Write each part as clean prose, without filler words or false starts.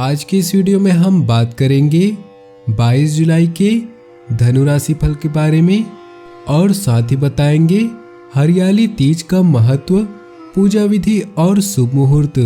आज की इस वीडियो में हम बात करेंगे 22 जुलाई के धनु राशि फल के बारे में और साथ ही बताएंगे हरियाली तीज का महत्व, पूजा विधि और शुभ मुहूर्त।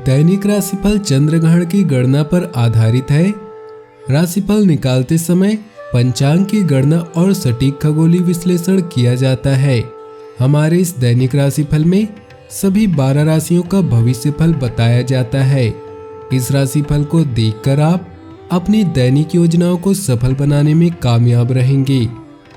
दैनिक राशिफल चंद्रग्रहण की गणना पर आधारित है। राशिफल निकालते समय पंचांग की गणना और सटीक खगोलीय विश्लेषण किया जाता है। हमारे इस दैनिक राशिफल में सभी 12 राशियों का भविष्य फल बताया जाता है। इस राशिफल को देखकर आप अपनी दैनिक योजनाओं को सफल बनाने में कामयाब रहेंगे।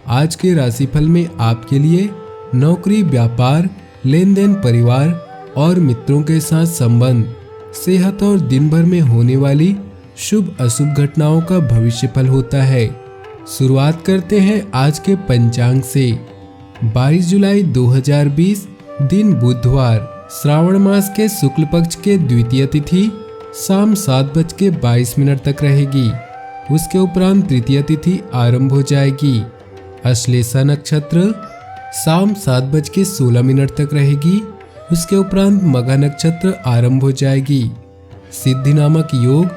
आज के राशिफल में आपके लिए नौकरी, व्यापार, लेन देन, परिवार और मित्रों के साथ संबंध, सेहत और दिन भर में होने वाली शुभ अशुभ घटनाओं का भविष्य फल होता है। शुरुआत करते हैं आज के पंचांग से। 22 जुलाई 2020 दिन बुधवार, श्रावण मास के शुक्ल पक्ष के द्वितीय तिथि शाम 7:22 तक रहेगी। उसके उपरांत तृतीय तिथि आरंभ हो जाएगी। अश्लेषा नक्षत्र शाम 7:16 तक रहेगी। उसके उपरांत मघा नक्षत्र आरंभ हो जाएगी। सिद्धि नामक योग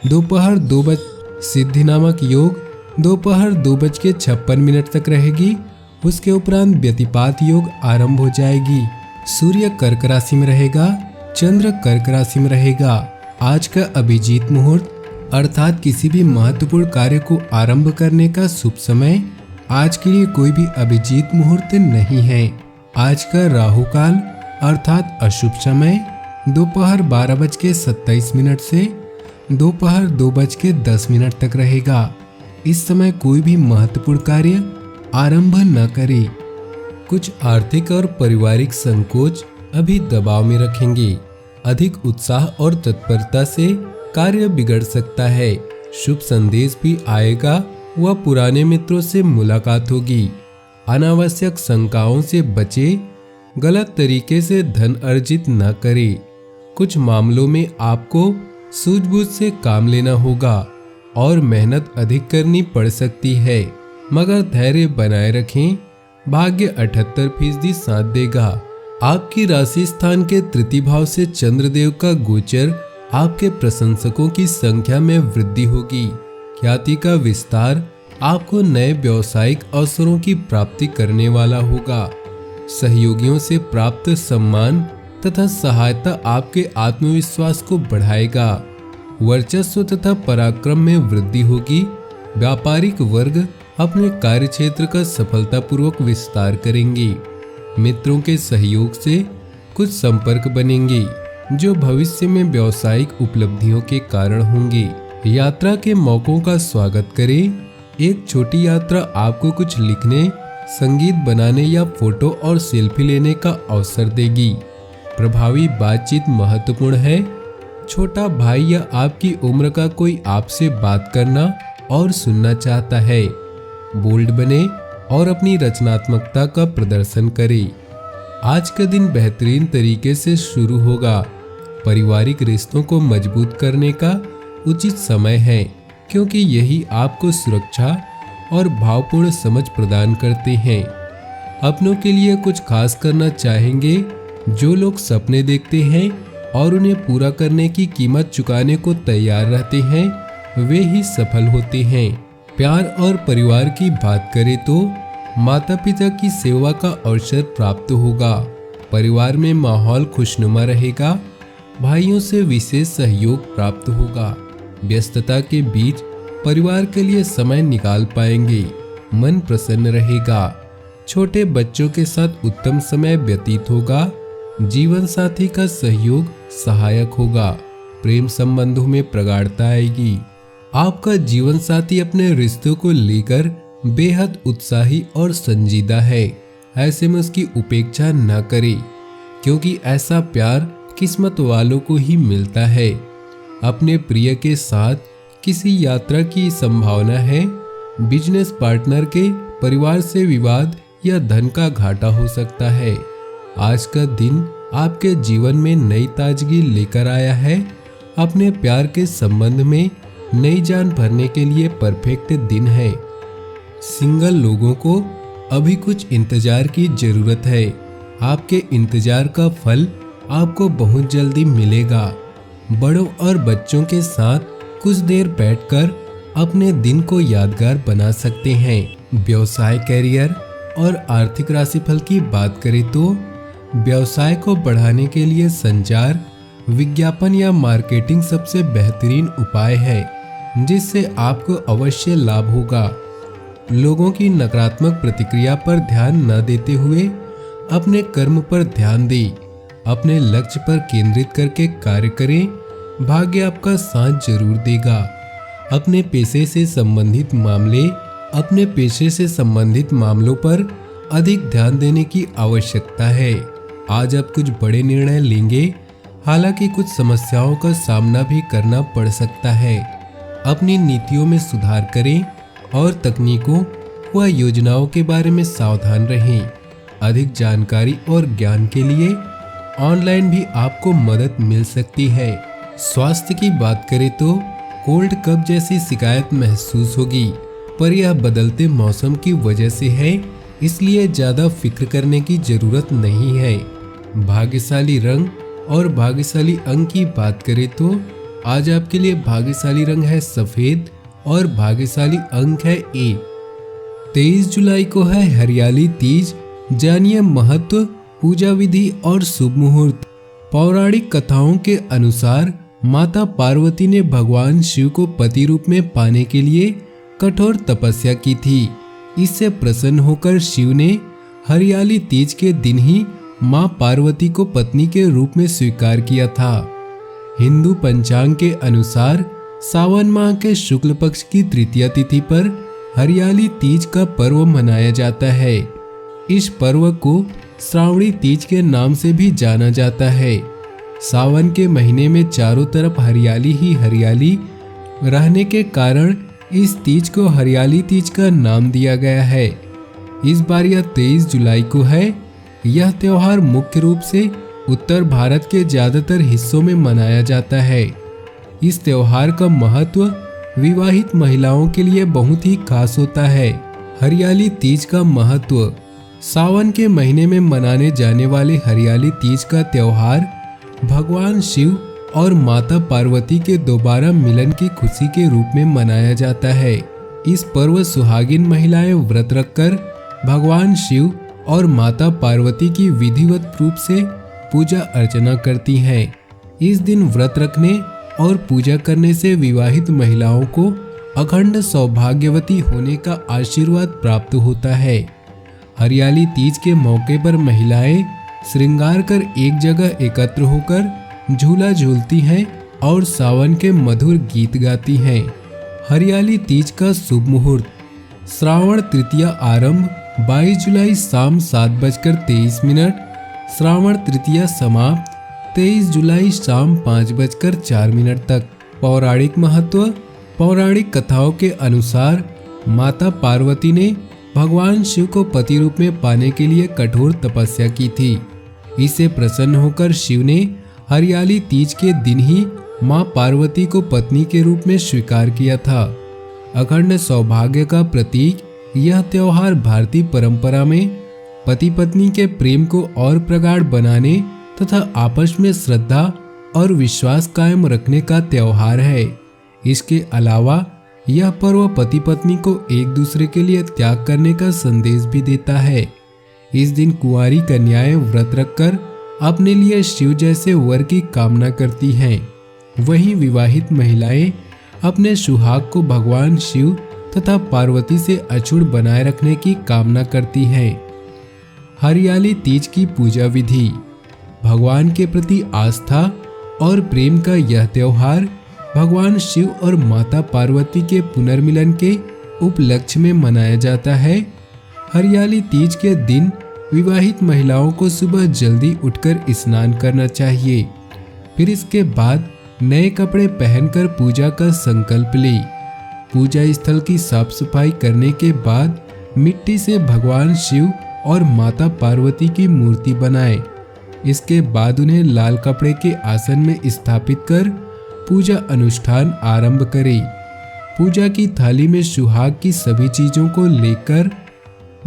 दोपहर 2:56 तक रहेगी। उसके उपरांत व्यतिपात योग आरंभ हो जाएगी। सूर्य कर्क राशि में रहेगा, चंद्र कर्क राशि में रहेगा। आज का अभिजीत मुहूर्त अर्थात किसी भी महत्वपूर्ण कार्य को आरंभ करने का शुभ समय, आज के लिए कोई भी अभिजीत मुहूर्त नहीं है। आज का राहु काल अर्थात अशुभ समय दोपहर 12:27 से दोपहर 2:10 तक रहेगा। इस समय कोई भी महत्वपूर्ण कार्य आरंभ न करें। कुछ आर्थिक और पारिवारिक संकोच अभी दबाव में रखेंगे। अधिक उत्साह और तत्परता से कार्य बिगड़ सकता है। शुभ संदेश भी आएगा व पुराने मित्रों से मुलाकात होगी। अनावश्यक शंकाओं से बचे, गलत तरीके से धन अर्जित न करें। कुछ मामलों में आपको सूझबूझ से काम लेना होगा और मेहनत अधिक करनी पड़ सकती है, मगर धैर्य बनाए रखें। भाग्य 78% साथ देगा। आपकी राशि स्थान के तृतीय भाव से चंद्रदेव का गोचर आपके प्रशंसकों की संख्या में वृद्धि होगी। ख्याति का विस्तार आपको नए व्यावसायिक अवसरों की प्राप्ति करने वाला होगा। सहयोगियों से प्राप्त सम्मान तथा सहायता आपके आत्मविश्वास को बढ़ाएगा। वर्चस्व तथा पराक्रम में वृद्धि होगी। व्यापारिक वर्ग अपने कार्य क्षेत्र का सफलतापूर्वक विस्तार करेंगे। मित्रों के सहयोग से कुछ संपर्क बनेंगे जो भविष्य में व्यावसायिक उपलब्धियों के कारण होंगे। यात्रा के मौकों का स्वागत करें। एक छोटी यात्रा आपको कुछ लिखने, संगीत बनाने या फोटो और सेल्फी लेने का अवसर देगी। प्रभावी बातचीत महत्वपूर्ण है। छोटा भाई या आपकी उम्र का कोई आपसे बात करना और सुनना चाहता है। बोल्ड बने और अपनी रचनात्मकता का प्रदर्शन करें। आज का दिन बेहतरीन तरीके से शुरू होगा। पारिवारिक रिश्तों को मजबूत करने का उचित समय है, क्योंकि यही आपको सुरक्षा और भावपूर्ण समझ प्रदान करते हैं। अपनों के लिए कुछ खास करना चाहेंगे। जो लोग सपने देखते हैं और उन्हें पूरा करने की कीमत चुकाने को तैयार रहते हैं, वे ही सफल होते हैं। प्यार और परिवार की बात करें तो माता पिता की सेवा का अवसर प्राप्त होगा। परिवार में माहौल खुशनुमा रहेगा। भाइयों से विशेष सहयोग प्राप्त होगा। व्यस्तता के बीच परिवार के लिए समय निकाल पाएंगे। मन प्रसन्न रहेगा। छोटे बच्चों के साथ उत्तम समय व्यतीत होगा। जीवन साथी का सहयोग सहायक होगा। प्रेम संबंधों में प्रगाढ़ता आएगी। आपका जीवन साथी अपने रिश्तों को लेकर बेहद उत्साही और संजीदा है। ऐसे में उसकी उपेक्षा न करें, क्योंकि ऐसा प्यार किस्मत वालों को ही मिलता है। अपने प्रिय के साथ किसी यात्रा की संभावना है। बिजनेस पार्टनर के परिवार से विवाद या धन का घाटा हो सकता है। आज का दिन आपके जीवन में नई ताजगी लेकर आया है। अपने प्यार के संबंध में नई जान भरने के लिए परफेक्ट दिन है। सिंगल लोगों को अभी कुछ इंतजार की जरूरत है। आपके इंतजार का फल आपको बहुत जल्दी मिलेगा। बड़ों और बच्चों के साथ कुछ देर बैठकर अपने दिन को यादगार बना सकते हैं। व्यवसाय, करियर और आर्थिक राशिफल की बात करें तो व्यवसाय को बढ़ाने के लिए संचार, विज्ञापन या मार्केटिंग सबसे बेहतरीन उपाय है जिससे आपको अवश्य लाभ होगा। लोगों की नकारात्मक प्रतिक्रिया पर ध्यान न देते हुए अपने कर्म पर ध्यान दें। अपने लक्ष्य पर केंद्रित करके कार्य करें, भाग्य आपका साथ जरूर देगा। अपने पेशे से संबंधित मामलों पर अधिक ध्यान देने की आवश्यकता है। आज आप कुछ बड़े निर्णय लेंगे, हालांकि कुछ समस्याओं का सामना भी करना पड़ सकता है। अपनी नीतियों में सुधार करें और तकनीकों व योजनाओं के बारे में सावधान रहें। अधिक जानकारी और ज्ञान के लिए ऑनलाइन भी आपको मदद मिल सकती है। स्वास्थ्य की बात करें तो कोल्ड कफ जैसी शिकायत महसूस होगी, पर यह बदलते मौसम की वजह से है, इसलिए ज्यादा फिक्र करने की जरूरत नहीं है। भाग्यशाली रंग और भाग्यशाली अंक की बात करें तो आज आपके लिए भाग्यशाली रंग है सफेद और भाग्यशाली अंक है 1। 23 जुलाई को है हरियाली तीज। जानिए महत्व, पूजा विधि और शुभ मुहूर्त। पौराणिक कथाओं के अनुसार माता पार्वती ने भगवान शिव को पति रूप में पाने के लिए कठोर तपस्या की थी। इससे प्रसन्न होकर शिव ने हरियाली तीज के दिन ही मां पार्वती को पत्नी के रूप में स्वीकार किया था। हिंदू पंचांग के अनुसार सावन माह के शुक्ल पक्ष की तृतीया तिथि पर हरियाली तीज का पर्व मनाया जाता है। इस पर्व को श्रावणी तीज के नाम से भी जाना जाता है। सावन के महीने में चारों तरफ हरियाली ही हरियाली रहने के कारण इस तीज को हरियाली तीज का नाम दिया गया है। इस बार यह 23 जुलाई को है। यह त्योहार मुख्य रूप से उत्तर भारत के ज्यादातर हिस्सों में मनाया जाता है। इस त्योहार का महत्व विवाहित महिलाओं के लिए बहुत ही खास होता है। हरियाली तीज का महत्व। सावन के महीने में मनाने जाने वाले हरियाली तीज का त्योहार भगवान शिव और माता पार्वती के दोबारा मिलन की खुशी के रूप में मनाया जाता है। इस पर्व सुहागिन महिलाएं व्रत रखकर भगवान शिव और माता पार्वती की विधिवत रूप से पूजा अर्चना करती हैं। इस दिन व्रत रखने और पूजा करने से विवाहित महिलाओं को अखंड सौभाग्यवती होने का आशीर्वाद प्राप्त होता है। हरियाली तीज के मौके पर महिलाएं श्रृंगार कर एक जगह एकत्र होकर झूला झूलती हैं और सावन के मधुर गीत गाती हैं। हरियाली तीज का शुभ मुहूर्त। श्रावण तृतीया आरंभ 22 जुलाई शाम 7:23। श्रावण तृतीया समाप्त 23 जुलाई शाम 5:04 तक। पौराणिक महत्व। पौराणिक कथाओं के अनुसार माता पार्वती ने भगवान शिव को पति रूप में पाने के लिए कठोर तपस्या की थी। इससे प्रसन्न होकर शिव ने हरियाली तीज के दिन ही मां पार्वती को पत्नी के रूप में स्वीकार किया था। अखंड सौभाग्य का प्रतीक यह त्योहार भारतीय परंपरा में पति पत्नी के प्रेम को और प्रगाढ़ बनाने तथा आपस में श्रद्धा और विश्वास कायम रखने का त्योहार है। इसके अलावा यह पर्व पति पत्नी को एक दूसरे के लिए त्याग करने का संदेश भी देता है। इस दिन कुंवारी कन्याएं व्रत रखकर अपने लिए शिव जैसे वर की कामना करती हैं। वहीं विवाहित महिलाएं अपने सुहाग को भगवान शिव तथा पार्वती से अछूट बनाए रखने की कामना करती हैं। हरियाली तीज की पूजा विधि। भगवान के प्रति आस्था और प्रेम का यह त्योहार भगवान शिव और माता पार्वती के पुनर्मिलन के उपलक्ष्य में मनाया जाता है। हरियाली तीज के दिन विवाहित महिलाओं को सुबह जल्दी उठकर स्नान करना चाहिए। फिर इसके बाद नए कपड़े पहनकर पूजा का संकल्प ले। पूजा स्थल की साफ सफाई करने के बाद मिट्टी से भगवान शिव और माता पार्वती की मूर्ति बनाएं। इसके बाद उन्हें लाल कपड़े के आसन में स्थापित कर पूजा अनुष्ठान आरंभ करें। पूजा की थाली में सुहाग की सभी चीजों को लेकर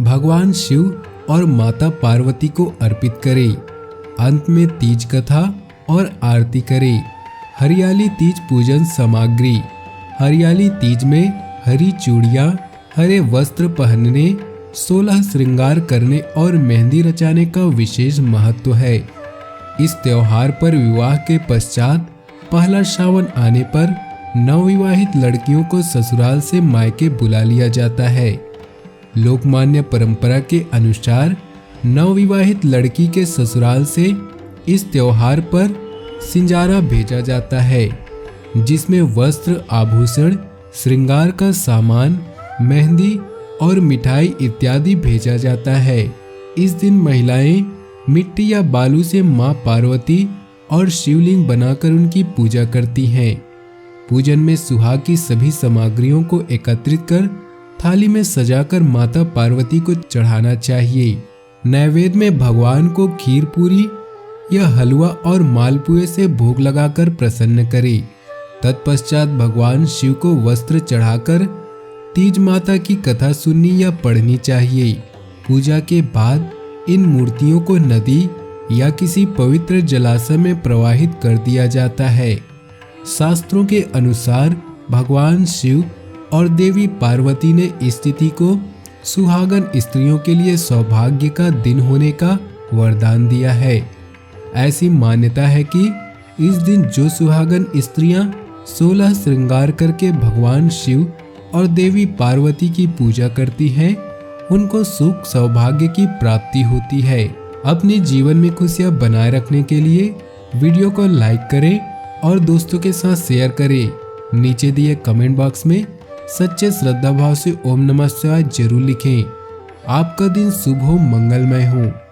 भगवान शिव और माता पार्वती को अर्पित करें। अंत में तीज कथा और आरती करें। हरियाली तीज पूजन सामग्री। हरियाली तीज में हरी चूड़ियाँ, हरे वस्त्र पहनने, 16 श्रृंगार करने और मेहंदी रचाने का विशेष महत्व है। इस त्योहार पर विवाह के पश्चात पहला श्रावण आने पर नवविवाहित लड़कियों को ससुराल से मायके बुला लिया जाता है। लोकमान्य परंपरा के अनुसार नवविवाहित लड़की के ससुराल से इस त्योहार पर सिंजारा भेजा जाता है, जिसमें वस्त्र, आभूषण, श्रृंगार का सामान, मेहंदी और मिठाई इत्यादि भेजा जाता है। इस दिन महिलाएं मिट्टी या बालू से मां पार्वती और शिवलिंग बनाकर उनकी पूजा करती हैं। पूजन में सुहाग की सभी सामग्रियों को एकत्रित कर थाली में सजाकर माता पार्वती को चढ़ाना चाहिए। नैवेद्य में भगवान को खीर पूरी या हलवा और मालपुए से भोग लगाकर प्रसन्न करें। तत्पश्चात भगवान शिव को वस्त्र चढ़ाकर तीज माता की कथा सुननी या पढ़नी चाहिए। पूजा के बाद इन मूर्तियों को नदी या किसी पवित्र जलाशय में प्रवाहित कर दिया जाता है। शास्त्रों के अनुसार भगवान शिव और देवी पार्वती ने इस तिथि को सुहागन स्त्रियों के लिए सौभाग्य का दिन होने का वरदान दिया है। ऐसी मान्यता है कि इस दिन जो सुहागन स्त्रियां 16 श्रृंगार करके भगवान शिव और देवी पार्वती की पूजा करती हैं, उनको सुख सौभाग्य की प्राप्ति होती है। अपने जीवन में खुशियां बनाए रखने के लिए वीडियो को लाइक करें और दोस्तों के साथ शेयर करें। नीचे दिए कमेंट बॉक्स में सच्चे श्रद्धा भाव से ओम नमः शिवाय जरूर लिखें। आपका दिन शुभ हो, मंगलमय हो।